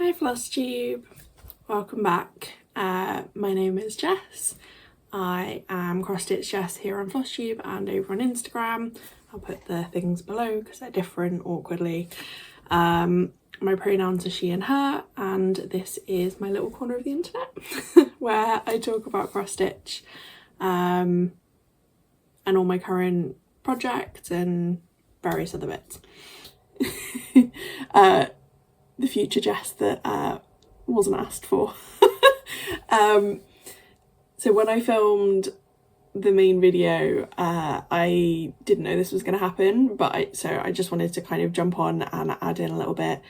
Hi Flosstube, welcome back. My name is Jess. I am cross.stitch.jess here on Flosstube and over on Instagram. I'll put the things below because they're different awkwardly. My pronouns are she and her, and this is my little corner of the internet where I talk about cross stitch and all my current projects and various other bits. The future Jess that wasn't asked for. So when I filmed the main video, I didn't know this was going to happen, but I just wanted to kind of jump on and add in a little bit.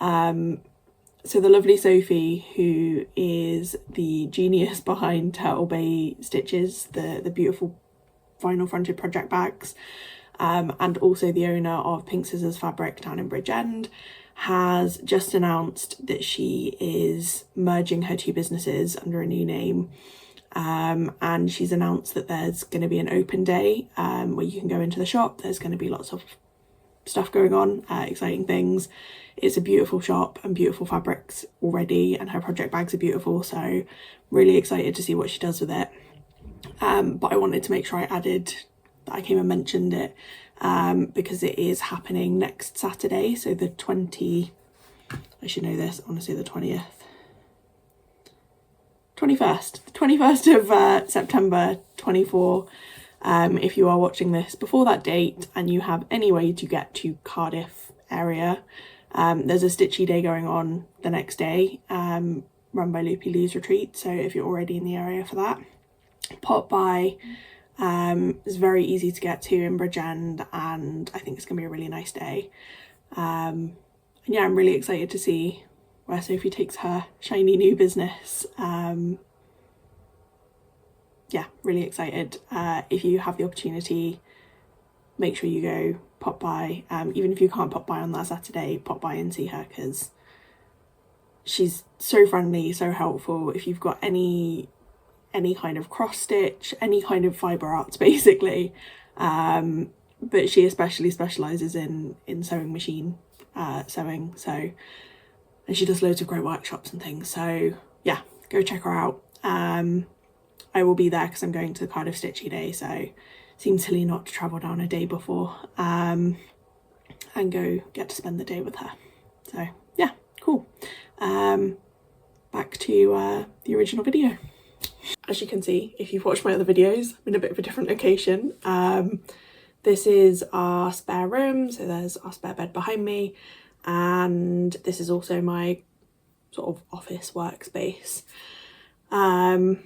So the lovely Sophie, who is the genius behind Turtle Bay Stitches, the beautiful vinyl fronted project bags, and also the owner of Pink Scissors Fabric down in Bridgend, has just announced that she is merging her two businesses under a new name. And she's announced that there's going to be an open day where you can go into the shop. There's going to be lots of stuff going on, exciting things. It's a beautiful shop and beautiful fabrics already, and her project bags are beautiful, so really excited to see what she does with it. But I wanted to make sure I added that I came and mentioned it because it is happening next Saturday, so the 20, I should know this, I want to say the 21st of September 24. If you are watching this before that date and you have any way to get to Cardiff area, there's a Stitchy Day going on the next day, run by Loopy Lou's Retreat, so if you're already in the area for that, pop by. It's very easy to get to in Bridgend, and I think it's going to be a really nice day. And yeah, I'm really excited to see where Sophie takes her shiny new business. Yeah, really excited. If you have the opportunity, make sure you go, pop by. Even if you can't pop by on that Saturday, pop by and see her, because she's so friendly, so helpful. If you've got any kind of cross stitch, any kind of fibre arts basically, but she especially specialises in sewing machine sewing, so, and she does loads of great workshops and things, so yeah, go check her out. I will be there because I'm going to the Cardiff Stitchy Day, so it seems silly not to travel down a day before and go get to spend the day with her. So yeah, cool. Back to the original video. As you can see, if you've watched my other videos, I'm in a bit of a different location. This is our spare room, so there's our spare bed behind me, and this is also my sort of office workspace. I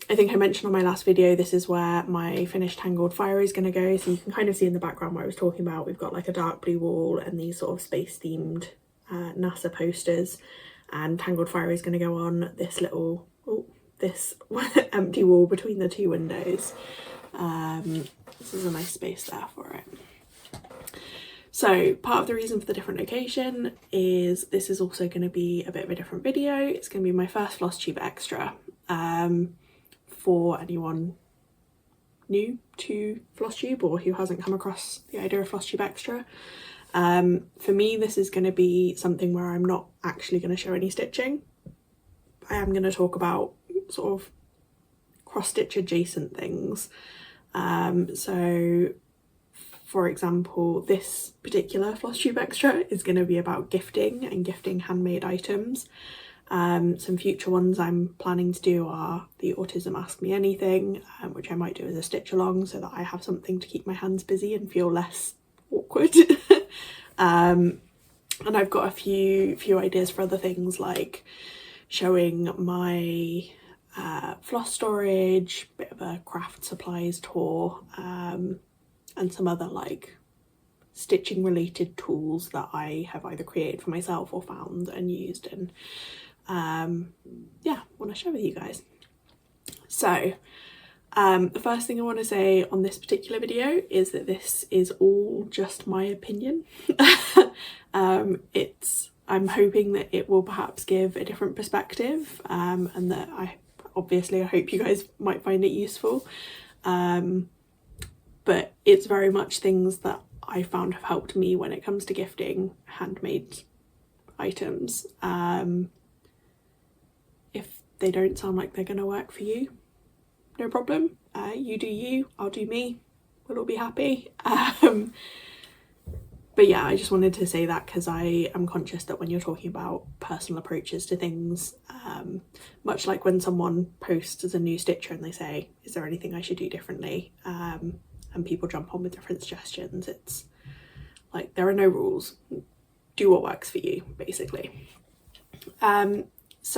think I mentioned on my last video, this is where my finished tangled fire is going to go, so you can kind of see in the background what I was talking about. We've got like a dark blue wall and these sort of space themed NASA posters, and tangled fire is going to go on this little this empty wall between the two windows. This is a nice space there for it. So part of the reason for the different location is this is also going to be a bit of a different video. It's going to be my first Flosstube extra. For anyone new to Flosstube or who hasn't come across the idea of Flosstube extra, for me this is going to be something where I'm not actually going to show any stitching. I am going to talk about sort of cross-stitch adjacent things. So for example, this particular Flosstube extra is going to be about gifting and gifting handmade items. Some future ones I'm planning to do are the Autism Ask Me Anything, which I might do as a stitch along so that I have something to keep my hands busy and feel less awkward. And I've got a few ideas for other things, like showing my floss storage, bit of a craft supplies tour, and some other like stitching related tools that I have either created for myself or found and used, and yeah, want to share with you guys. So the first thing I want to say on this particular video is that this is all just my opinion. I'm hoping that it will perhaps give a different perspective, and that I hope you guys might find it useful, but it's very much things that I found have helped me when it comes to gifting handmade items. they don't sound like they're going to work for you, no problem. You do you, I'll do me, we'll all be happy. But yeah, I just wanted to say that because I am conscious that when you're talking about personal approaches to things, much like when someone posts as a new stitcher and they say, is there anything I should do differently? And people jump on with different suggestions. It's like, there are no rules. Do what works for you, basically. So,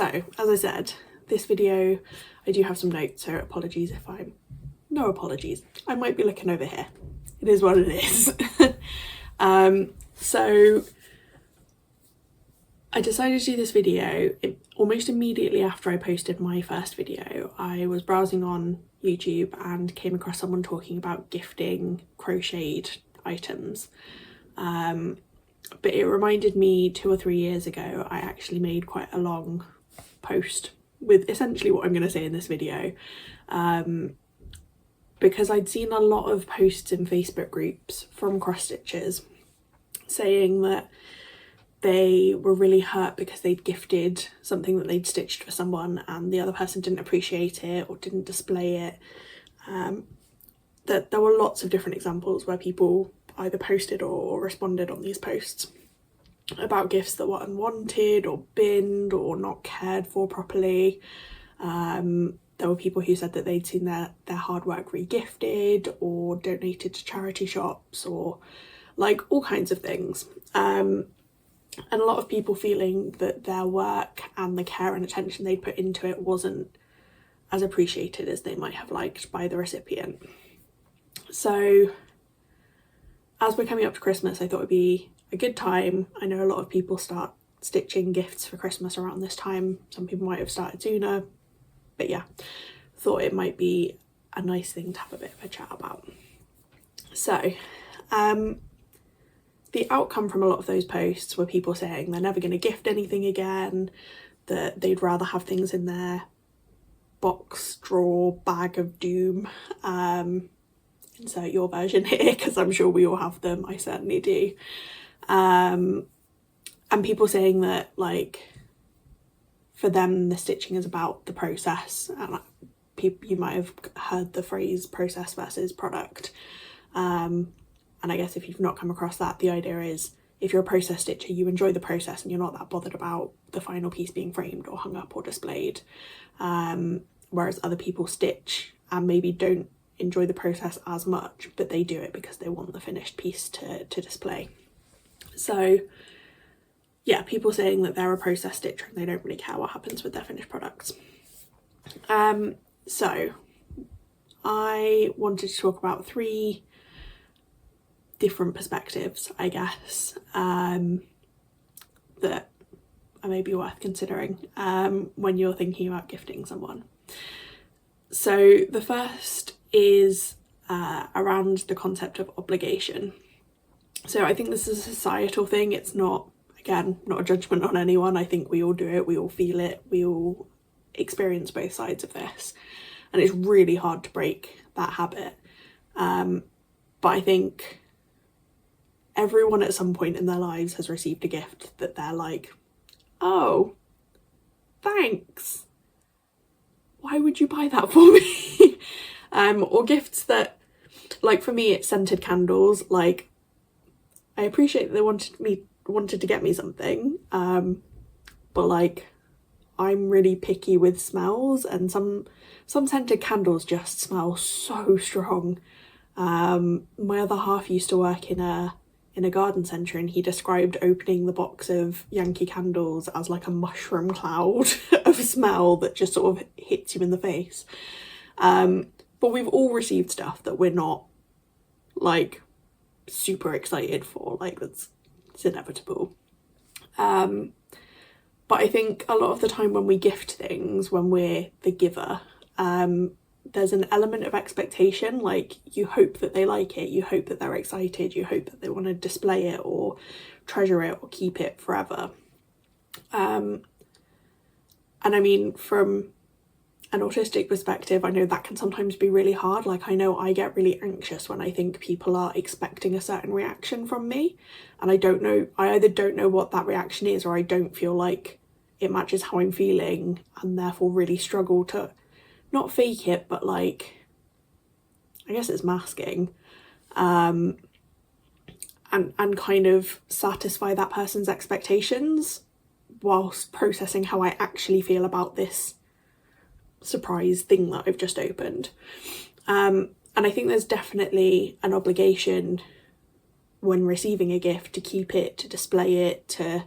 as I said, this video, I do have some notes, so apologies if no apologies. I might be looking over here. It is what it is. So I decided to do this video almost immediately after I posted my first video. I was browsing on YouTube and came across someone talking about gifting crocheted items. But it reminded me 2 or 3 years ago, I actually made quite a long post with essentially what I'm going to say in this video. Because I'd seen a lot of posts in Facebook groups from cross stitchers saying that they were really hurt because they'd gifted something that they'd stitched for someone and the other person didn't appreciate it or didn't display it. That there were lots of different examples where people either posted or responded on these posts about gifts that were unwanted or binned or not cared for properly. There were people who said that they'd seen their hard work re-gifted or donated to charity shops or like all kinds of things. And a lot of people feeling that their work and the care and attention they'd put into it wasn't as appreciated as they might have liked by the recipient. So as we're coming up to Christmas, I thought it'd be a good time. I know a lot of people start stitching gifts for Christmas around this time. Some people might have started sooner, but yeah, thought it might be a nice thing to have a bit of a chat about. So, the outcome from a lot of those posts were people saying they're never going to gift anything again, that they'd rather have things in their box, drawer, bag of doom. Insert your version here because I'm sure we all have them. I certainly do. And people saying that, like, for them the stitching is about the process, and you might have heard the phrase process versus product. And I guess if you've not come across that, the idea is if you're a process stitcher, you enjoy the process and you're not that bothered about the final piece being framed or hung up or displayed. Whereas other people stitch and maybe don't enjoy the process as much, but they do it because they want the finished piece to display. So yeah, people saying that they're a process stitcher and they don't really care what happens with their finished products. So I wanted to talk about 3 different perspectives, I guess, that are maybe worth considering when you're thinking about gifting someone. So the first is around the concept of obligation. So I think this is a societal thing. It's not, again, not a judgment on anyone. I think we all do it, we all feel it, we all experience both sides of this, and it's really hard to break that habit. But I think everyone at some point in their lives has received a gift that they're like, oh, thanks, why would you buy that for me? Or gifts that, like for me it's scented candles. Like, I appreciate that they wanted to get me something, but like, I'm really picky with smells, and some scented candles just smell so strong. My other half used to work in a garden centre, and he described opening the box of Yankee candles as like a mushroom cloud of smell that just sort of hits you in the face. But we've all received stuff that we're not like super excited for, like it's inevitable. But I think a lot of the time when we gift things, when we're the giver, there's an element of expectation. Like, you hope that they like it, you hope that they're excited, you hope that they want to display it or treasure it or keep it forever. And I mean, from an autistic perspective, I know that can sometimes be really hard. Like, I know I get really anxious when I think people are expecting a certain reaction from me, and I either don't know what that reaction is, or I don't feel like it matches how I'm feeling, and therefore really struggle to not fake it, but like, I guess it's masking, and kind of satisfy that person's expectations whilst processing how I actually feel about this surprise thing that I've just opened. And I think there's definitely an obligation when receiving a gift to keep it, to display it, to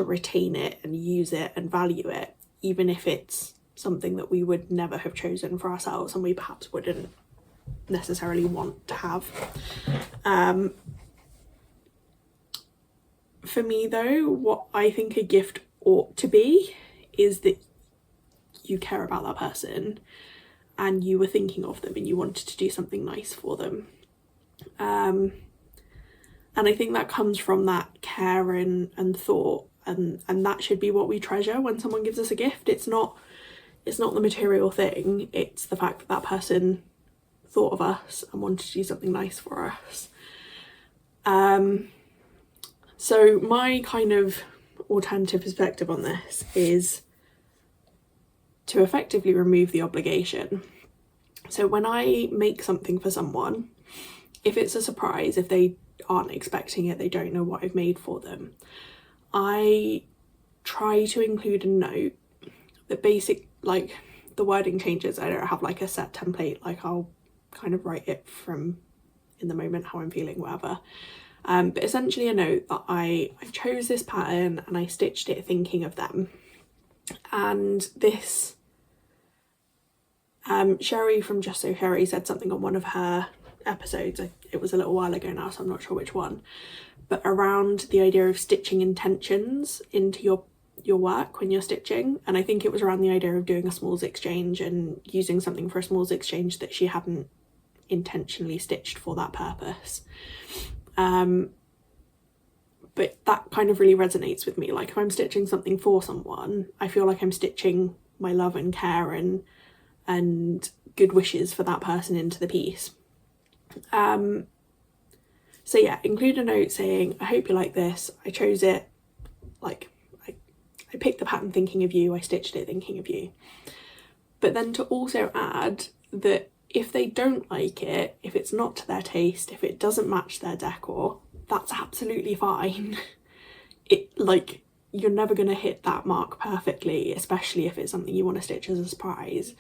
retain it and use it and value it, even if it's something that we would never have chosen for ourselves and we perhaps wouldn't necessarily want to have. For me though, what I think a gift ought to be is that you care about that person and you were thinking of them and you wanted to do something nice for them. And I think that comes from that care and thought, and that should be what we treasure when someone gives us a gift. It's not the material thing, it's the fact that that person thought of us and wanted to do something nice for us. So my kind of alternative perspective on this is to effectively remove the obligation. So when I make something for someone, if it's a surprise, if they aren't expecting it, they don't know what I've made for them, I try to include a note that like the wording changes. I don't have like a set template, like I'll kind of write it from in the moment how I'm feeling, whatever. But essentially a note that I chose this pattern and I stitched it thinking of them. And this Sherry from Just So Sherry said something on one of her episodes, it was a little while ago now so I'm not sure which one, but around the idea of stitching intentions into your work when you're stitching. And I think it was around the idea of doing a smalls exchange and using something for a smalls exchange that she hadn't intentionally stitched for that purpose. But that kind of really resonates with me. Like if I'm stitching something for someone, I feel like I'm stitching my love and care and good wishes for that person into the piece. So yeah, include a note saying, I hope you like this, I chose it, like I picked the pattern thinking of you, I stitched it thinking of you. But then to also add that if they don't like it, if it's not to their taste, if it doesn't match their decor, that's absolutely fine. You're never going to hit that mark perfectly, especially if it's something you want to stitch as a surprise.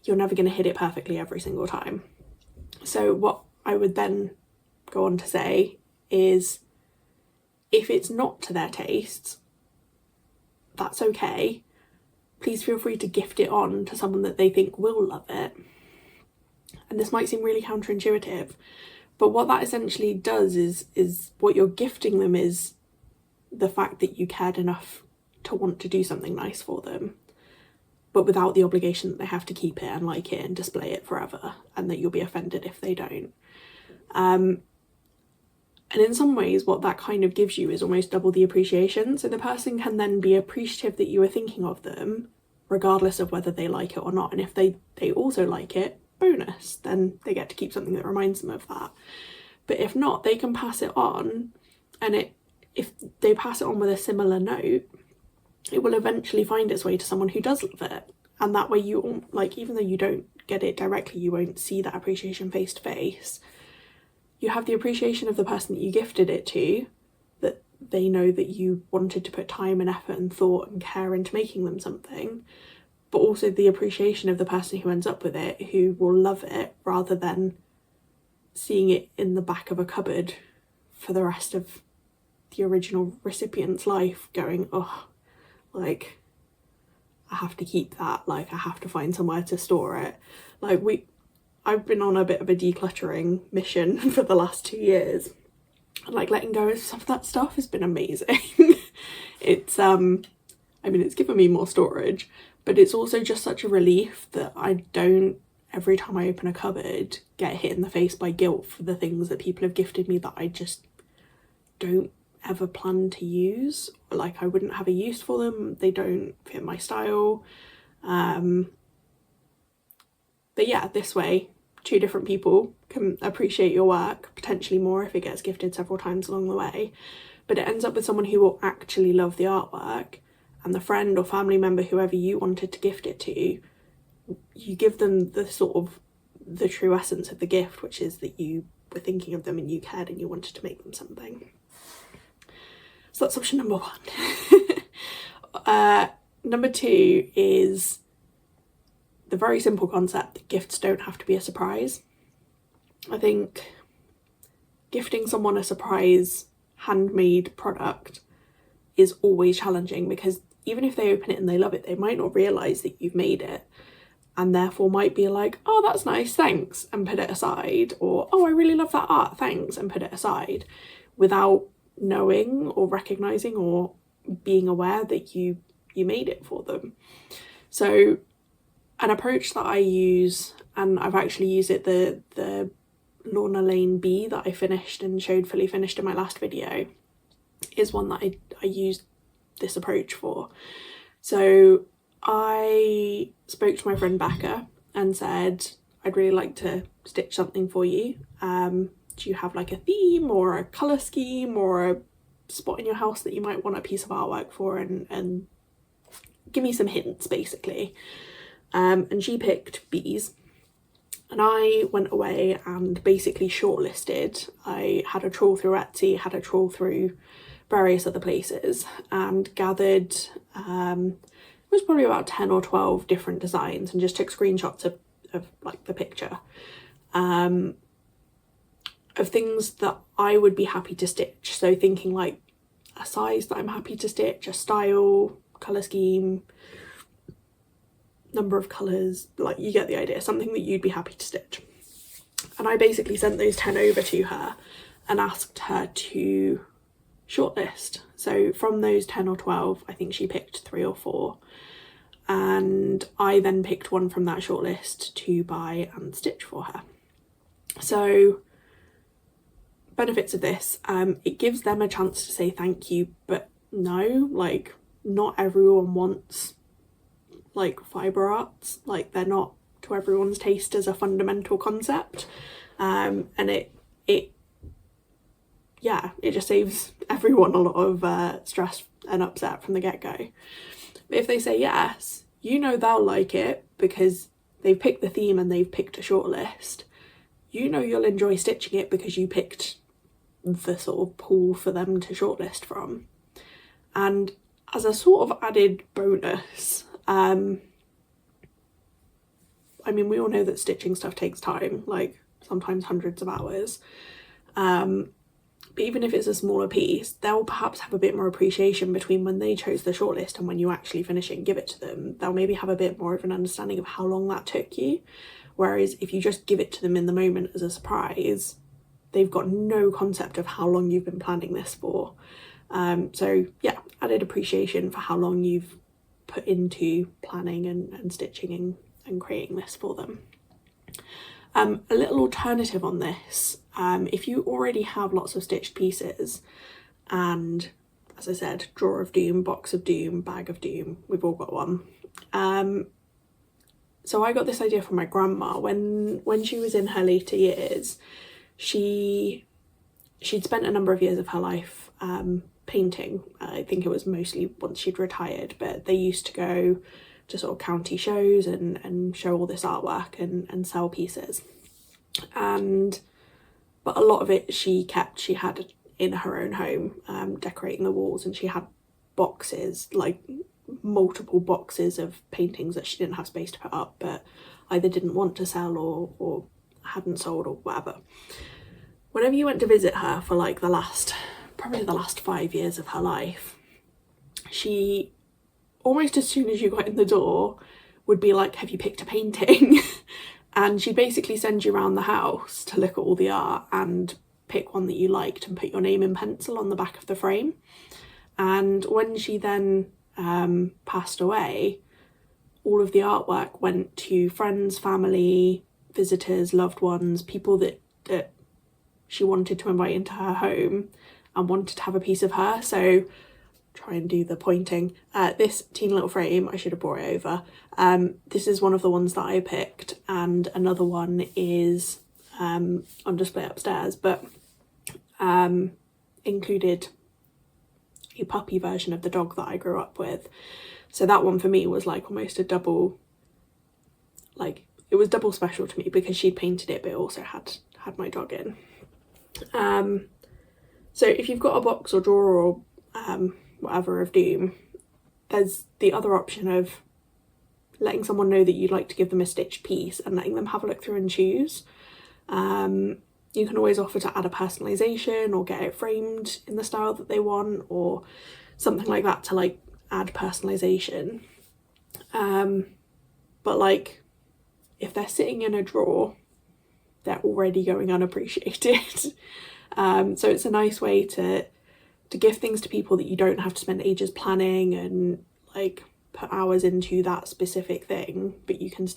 You're never going to hit it perfectly every single time. So what I would then go on to say is, if it's not to their tastes, that's okay. Please feel free to gift it on to someone that they think will love it. And this might seem really counterintuitive, but what that essentially does is what you're gifting them is the fact that you cared enough to want to do something nice for them, but without the obligation that they have to keep it and like it and display it forever, and that you'll be offended if they don't. And in some ways what that kind of gives you is almost double the appreciation. So the person can then be appreciative that you were thinking of them regardless of whether they like it or not. And if they also like it, bonus, then they get to keep something that reminds them of that. But if not, they can pass it on, and if they pass it on with a similar note, it will eventually find its way to someone who does love it. And that way you, like, even though you don't get it directly, you won't see that appreciation face to face, you have the appreciation of the person that you gifted it to, that they know that you wanted to put time and effort and thought and care into making them something, but also the appreciation of the person who ends up with it, who will love it, rather than seeing it in the back of a cupboard for the rest of the original recipient's life, going, oh, like, I have to keep that, like, I have to find somewhere to store it. Like, I've been on a bit of a decluttering mission for the last 2 years. Like, letting go of some of that stuff has been amazing. It's, I mean, it's given me more storage, but it's also just such a relief that I don't, every time I open a cupboard, get hit in the face by guilt for the things that people have gifted me that I just don't ever plan to use. Like, I wouldn't have a use for them, they don't fit my style. But yeah, this way, 2 different people can appreciate your work, potentially more if it gets gifted several times along the way, but it ends up with someone who will actually love the artwork, and the friend or family member, whoever you wanted to gift it to, you give them the sort of the true essence of the gift, which is that you were thinking of them and you cared and you wanted to make them something. So that's option number one. Number two is the very simple concept that gifts don't have to be a surprise. I think gifting someone a surprise handmade product is always challenging, because even if they open it and they love it, they might not realise that you've made it, and therefore might be like, oh, that's nice, thanks, and put it aside, or oh, I really love that art, thanks, and put it aside, without knowing or recognising or being aware that you made it for them. So an approach that I use, and I've actually used it, the Lorna Lane bee that I finished and showed fully finished in my last video, is one that I used this approach for. So I spoke to my friend Becca and said, I'd really like to stitch something for you. Do you have like a theme or a colour scheme or a spot in your house that you might want a piece of artwork for, and give me some hints basically. And she picked bees, and I went away and basically shortlisted. I had a trawl through Etsy, had a trawl through various other places, and gathered it was probably about 10 or 12 different designs, and just took screenshots of like the picture of things that I would be happy to stitch. So thinking like a size that I'm happy to stitch, a style, colour scheme, number of colours, like you get the idea, something that you'd be happy to stitch. And I basically sent those 10 over to her and asked her to shortlist. So from those 10 or 12, I think she picked 3 or 4, and I then picked one from that shortlist to buy and stitch for her. So benefits of this, it gives them a chance to say thank you, but no, like not everyone wants like fibre arts, like they're not to everyone's taste as a fundamental concept, and it just saves everyone a lot of stress and upset from the get-go. But if they say yes, you know they'll like it because they've picked the theme and they've picked a shortlist. You know you'll enjoy stitching it because you picked the sort of pool for them to shortlist from. And as a sort of added bonus, I mean, we all know that stitching stuff takes time, like sometimes hundreds of hours. But even if it's a smaller piece, they'll perhaps have a bit more appreciation between when they chose the shortlist and when you actually finish it and give it to them. They'll maybe have a bit more of an understanding of how long that took you. Whereas if you just give it to them in the moment as a surprise, they've got no concept of how long you've been planning this for. So yeah, added appreciation for how long you've put into planning and stitching and creating this for them. A little alternative on this, if you already have lots of stitched pieces, and as I said, drawer of doom, box of doom, bag of doom, we've all got one. So I got this idea from my grandma when she was in her later years. She'd spent a number of years of her life painting. I think it was mostly once she'd retired, but they used to go to sort of county shows and show all this artwork and sell pieces. But a lot of it she had in her own home, decorating the walls, and she had boxes, like multiple boxes of paintings that she didn't have space to put up, but either didn't want to sell or hadn't sold or whatever. Whenever you went to visit her for like probably the last 5 years of her life, she, almost as soon as you got in the door, would be like, have you picked a painting? And she'd basically send you around the house to look at all the art and pick one that you liked and put your name in pencil on the back of the frame. And when she then passed away, all of the artwork went to friends, family, visitors, loved ones, people that she wanted to invite into her home and wanted to have a piece of her. So try and do the pointing. This teeny little frame, I should have brought it over. This is one of the ones that I picked, and another one is on display upstairs, but included a puppy version of the dog that I grew up with. So that one for me was like almost a double, like it was double special to me because she'd painted it but it also had my dog in. So if you've got a box or drawer or whatever of Doom, there's the other option of letting someone know that you'd like to give them a stitched piece and letting them have a look through and choose. You can always offer to add a personalisation or get it framed in the style that they want or something like that to like add personalisation. But like if they're sitting in a drawer, they're already going unappreciated. So it's a nice way to give things to people that you don't have to spend ages planning and like put hours into that specific thing, but you can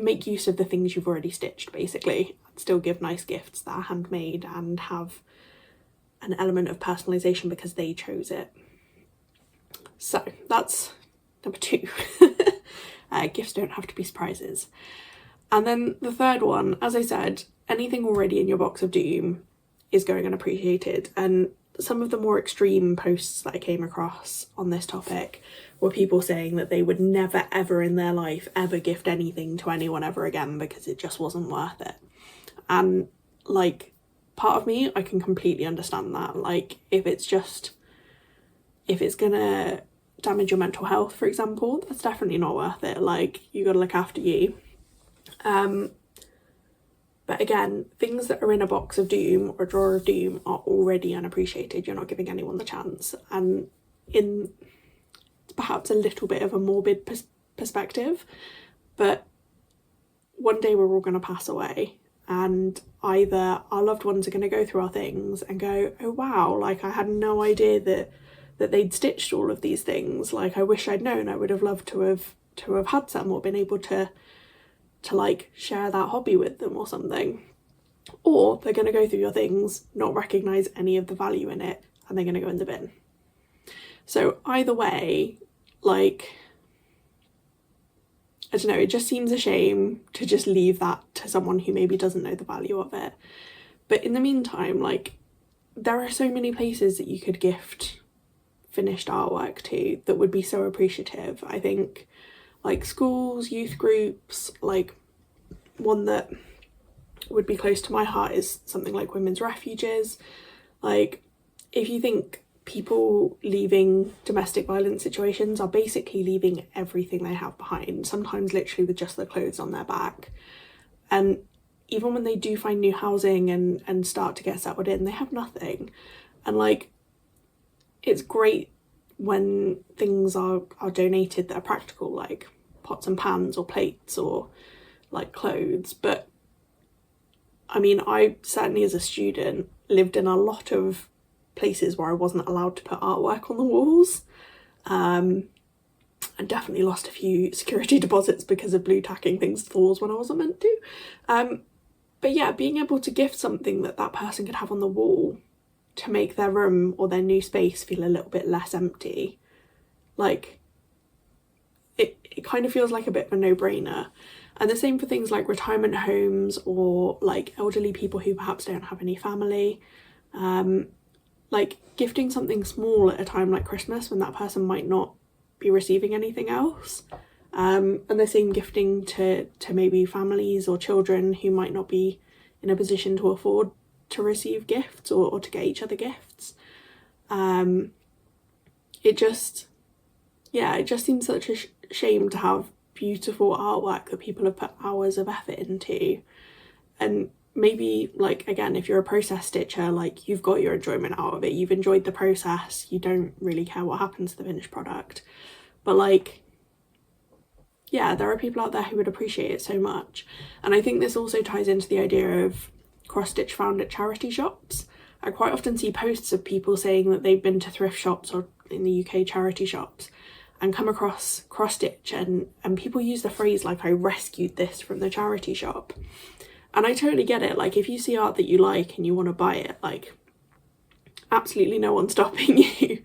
make use of the things you've already stitched basically, and still give nice gifts that are handmade and have an element of personalisation because they chose it. So that's number 2. Gifts don't have to be surprises. And then the third one, as I said, anything already in your box of Doom is going unappreciated. And some of the more extreme posts that I came across on this topic were people saying that they would never ever in their life ever gift anything to anyone ever again because it just wasn't worth it. And like, part of me, I can completely understand that. Like if it's gonna damage your mental health, for example, that's definitely not worth it. Like you gotta look after you. But again, things that are in a box of Doom or a drawer of Doom are already unappreciated. You're not giving anyone the chance. And in perhaps a little bit of a morbid perspective, but one day we're all going to pass away, and either our loved ones are going to go through our things and go, oh wow, like I had no idea that they'd stitched all of these things. Like I wish I'd known. I would have loved to have had some or been able to like share that hobby with them or something. Or they're going to go through your things, not recognise any of the value in it, and they're going to go in the bin. So either way, like, I don't know, it just seems a shame to just leave that to someone who maybe doesn't know the value of it. But in the meantime, like, there are so many places that you could gift finished artwork to that would be so appreciative. I think like schools, youth groups, like one that would be close to my heart is something like women's refuges. Like if you think people leaving domestic violence situations are basically leaving everything they have behind, sometimes literally with just their clothes on their back, and even when they do find new housing and start to get settled in, they have nothing. And like it's great when things are donated that are practical, like pots and pans or plates or like clothes. But I mean, I certainly as a student lived in a lot of places where I wasn't allowed to put artwork on the walls, and definitely lost a few security deposits because of blue tacking things to the walls when I wasn't meant to. But yeah, being able to gift something that person could have on the wall to make their room or their new space feel a little bit less empty, like it kind of feels like a bit of a no-brainer. And the same for things like retirement homes or like elderly people who perhaps don't have any family. Like gifting something small at a time like Christmas when that person might not be receiving anything else. And the same gifting to maybe families or children who might not be in a position to afford to receive gifts or to get each other gifts. It just seems such a shame to have beautiful artwork that people have put hours of effort into, and maybe like again, if you're a process stitcher, like you've got your enjoyment out of it, you've enjoyed the process, you don't really care what happens to the finished product. But like, yeah, there are people out there who would appreciate it so much. And I think this also ties into the idea of cross-stitch found at charity shops. I quite often see posts of people saying that they've been to thrift shops or in the UK charity shops and come across cross-stitch, and people use the phrase like, I rescued this from the charity shop. And I totally get it. Like if you see art that you like and you want to buy it, like absolutely no one's stopping you.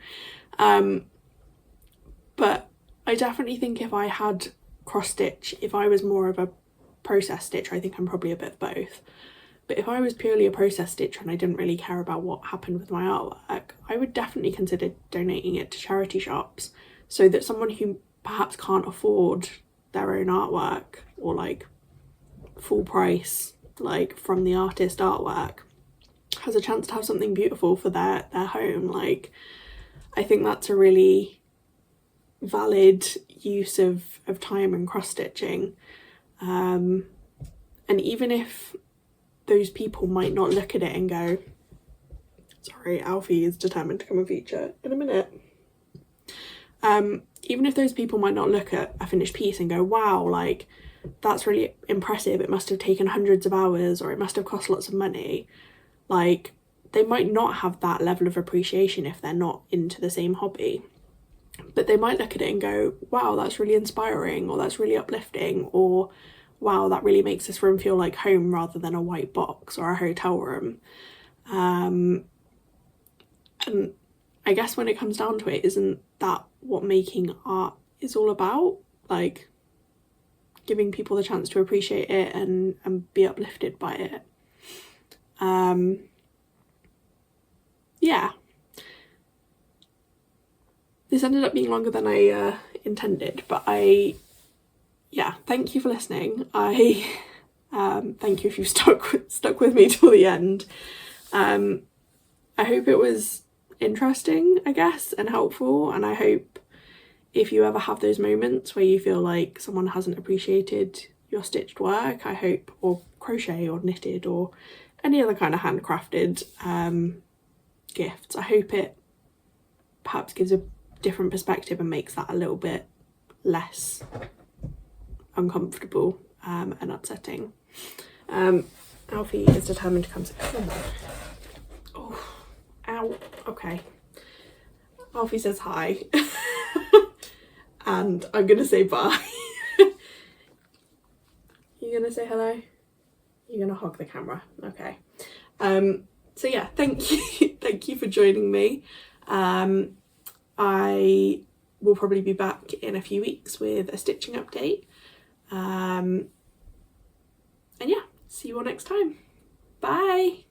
But I definitely think if I had cross-stitch, if I was more of a process stitcher, I think I'm probably a bit of both. But if I was purely a process stitcher and I didn't really care about what happened with my artwork, I would definitely consider donating it to charity shops, so that someone who perhaps can't afford their own artwork, or like full price, like from the artist artwork, has a chance to have something beautiful for their home. Like, I think that's a really valid use of time and cross stitching. And even if those people might not look at it and go, sorry, Alfie is determined to come and feature in a minute. Even if those people might not look at a finished piece and go, wow, like, that's really impressive, it must have taken hundreds of hours, or it must have cost lots of money, like, they might not have that level of appreciation if they're not into the same hobby. But they might look at it and go, wow, that's really inspiring, or that's really uplifting, or wow, that really makes this room feel like home rather than a white box or a hotel room. And I guess when it comes down to it, isn't that what making art is all about? Like, giving people the chance to appreciate it and be uplifted by it. Yeah. This ended up being longer than I intended, but thank you for listening. Thank you if you've stuck with me till the end. I hope it was interesting, I guess, and helpful, and I hope if you ever have those moments where you feel like someone hasn't appreciated your stitched work, I hope, or crochet or knitted or any other kind of handcrafted gifts, I hope it perhaps gives a different perspective and makes that a little bit less uncomfortable and upsetting. Alfie is determined to come sit. Oh, ow. Okay. Alfie says hi. And I'm gonna say bye. You gonna say hello? You're gonna hog the camera. Okay. So yeah, thank you. Thank you for joining me. I will probably be back in a few weeks with a stitching update. And yeah, see you all next time. Bye.